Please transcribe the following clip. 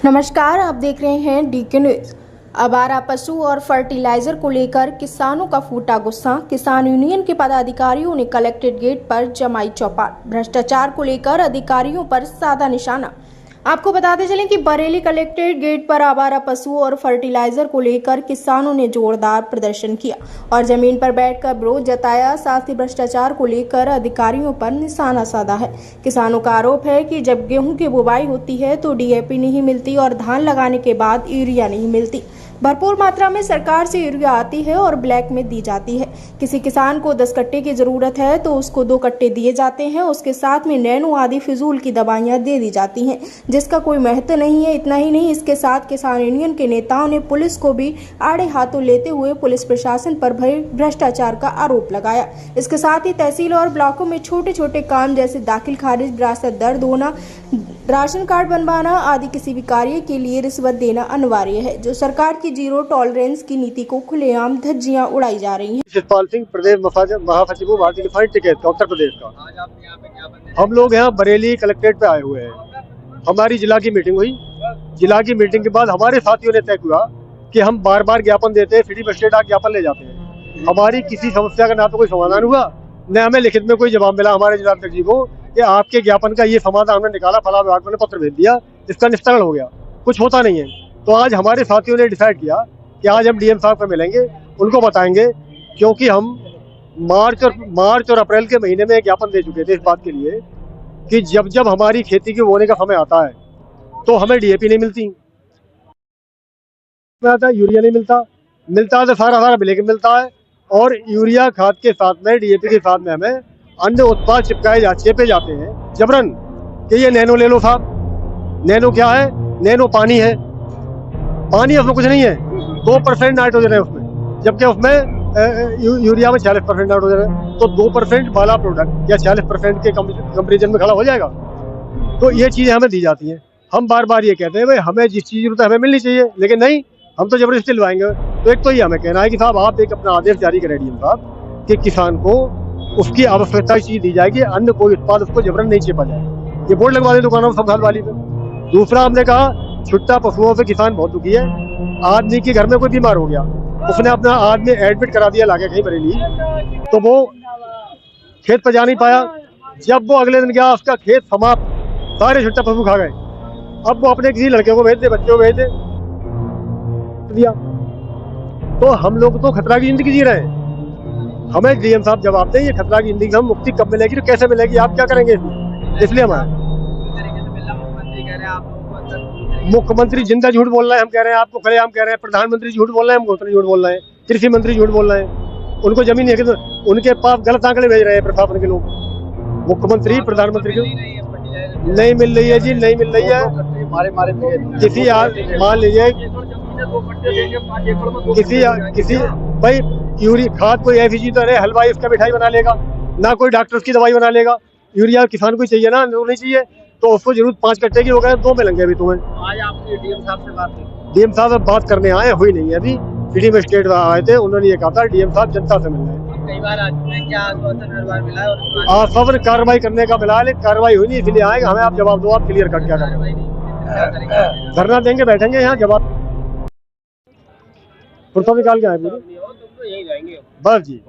नमस्कार, आप देख रहे हैं डीके न्यूज। आवारा पशु और फर्टिलाइजर को लेकर किसानों का फूटा गुस्सा। किसान यूनियन के पदाधिकारियों ने कलेक्ट्रेट गेट पर जमाई चौपाल। भ्रष्टाचार को लेकर अधिकारियों पर साधा निशाना। आपको बताते चलें कि बरेली कलेक्ट्रेट गेट पर आवारा पशु और फर्टिलाइजर को लेकर किसानों ने जोरदार प्रदर्शन किया और जमीन पर बैठकर विरोध जताया। साथ ही भ्रष्टाचार को लेकर अधिकारियों पर निशाना साधा है। किसानों का आरोप है कि जब गेहूं की बुवाई होती है तो डीएपी नहीं मिलती और धान लगाने के बाद यूरिया नहीं मिलती। भरपूर मात्रा में सरकार से यूरिया आती है और ब्लैक में दी जाती है। किसी किसान को 10 कट्टे की जरूरत है तो उसको 2 कट्टे दिए जाते हैं। उसके साथ में नैनो आदि फिजूल की दवाइयां दे दी जाती हैं जिसका कोई महत्व नहीं है। इतना ही नहीं, इसके साथ किसान यूनियन के नेताओं ने पुलिस को भी आड़े हाथों लेते हुए पुलिस प्रशासन पर भ्रष्टाचार का आरोप लगाया। इसके साथ ही तहसील और ब्लॉकों में छोटे छोटे काम जैसे दाखिल खारिज, विरासत दर्ज होना, राशन कार्ड बनवाना आदि किसी भी कार्य के लिए रिश्वत देना अनिवार्य है, जो सरकार की जीरो टॉलरेंस की नीति को खुलेआम धज्जियां उड़ाई जा रही हैं। शिवपाल सिंह, प्रदेश महासचिव भारतीय किसान टिकट उत्तर प्रदेश का। हम लोग यहाँ बरेली कलेक्ट्रेट पे आए हुए हैं। हमारी जिला की मीटिंग हुई। जिला की मीटिंग के बाद हमारे साथियों ने तय किया कि हम बार बार ज्ञापन देते हैं, फ्री बस स्टेट ज्ञापन ले जाते हैं। हमारी किसी समस्या का ना तो कोई समाधान हुआ, न हमें लिखित में कोई जवाब मिला हमारे जिला अध्यक्ष जी को कि आपके ज्ञापन का ये समाधान हमने निकाला, फला विभाग ने पत्र भेज दिया, इसका निस्तारण हो गया। कुछ होता नहीं है। तो आज हमारे साथियों ने डिसाइड किया कि आज हम डीएम साहब को मिलेंगे, उनको बताएंगे, क्योंकि हम मार्च और अप्रैल के महीने में ज्ञापन दे चुके थे इस बात के लिए कि जब जब हमारी खेती के बोने का समय आता है तो हमें डीएपी नहीं मिलती, यूरिया नहीं मिलता तो सारा ब्लैक मिलता है। और यूरिया खाद के साथ में, डीएपी के साथ में हमें अन्य उत्पाद चेपे जाते हैं जबरन कि ये नैनो ले लो साहब। नैनो क्या है? नैनो पानी है। पानी उसमें कुछ नहीं है, 2% नाइट्रोजन है उसमें, जबकि उसमें यूरिया में 40% नाइट्रोजन है। तो 2% वाला प्रोडक्ट या 40% के कंपेरिजन में खड़ा हो जाएगा। तो ये चीजें हमें दी जाती हैं। हम बार बार ये कहते हैं भाई हमें जिस चीज जरूरत है हमें मिलनी चाहिए, लेकिन नहीं, हम तो जबरदस्ती दिलवाएंगे। तो एक तो ये हमें कहना है कि साहब आप एक अपना आदेश जारी करें डीएम साहब कि किसान को उसकी आवश्यकता की चीज दी जाएगी, अन्य कोई उत्पाद उसको जबरन नहीं चेपा जाए। ये बोर्ड लगवा दे दुकानों में, सब खाद वाली पे। दूसरा हमने कहा छुट्टा पशुओं से किसान बहुत दुखी है। आदमी के घर में कोई बीमार हो गया, उसने अपना आदमी एडमिट करा दिया लाके कहीं बरेली, तो वो खेत पर जा नहीं पाया। जब वो अगले दिन गया उसका खेत समाप्त, सारे छुट्टा पशु खा गए। अब वो अपने किसी लड़के को भेज दे, बच्चे को भेज दे दिया। तो हम लोग तो खतरा की जिंदगी जी रहे हैं। हमें डीएम साहब जवाब दें, ये खतरा की जिंदगी से हम मुक्ति कब मिलेगी, तो कैसे मिलेगी, आप क्या करेंगे इसलिए हमारे मुख्यमंत्री जिंदा झूठ बोल रहे हैं। हम कह रहे हैं आपको खड़े, हम कह रहे हैं प्रधानमंत्री झूठ बोल रहे हैं, हम झूठ बोल रहे हैं, कृषि मंत्री झूठ बोल रहे हैं। उनको जमीन है कि उनके पास गलत आंकड़े भेज रहे हैं प्रशासन के लोग। मुख्यमंत्री प्रधानमंत्री को नहीं मिल रही है जी, नहीं मिल रही है। किसी मान लीजिए किसी भाई यूरिया खाद कोई ऐसी चीज है, हलवाई उसका मिठाई बना लेगा, ना कोई डॉक्टर उसकी दवाई बना लेगा। यूरिया किसान को चाहिए ना, नहीं चाहिए तो उसको जरूर 5 कट्टे की हो गए, 2 मिलेंगे अभी तुम्हें। आज आपने डीएम साहब से बात की? डीएम साहब से बात करने आए, हुई नहीं है अभी। फ्री में स्टेट आए थे, उन्होंने ये कहा था डीएम साहब जनता से मिल रहे हैं। कई बार क्या हर बार मिला है और सब कार्रवाई करने का मिला, लेकिन कार्रवाई हुई नहीं, इसलिए आएगा। हमें आप जवाब दो, आप क्लियर कट क्या करें। धरना देंगे, बैठेंगे यहाँ, जवाब पुरसा निकाल के आए पूरे बस जी।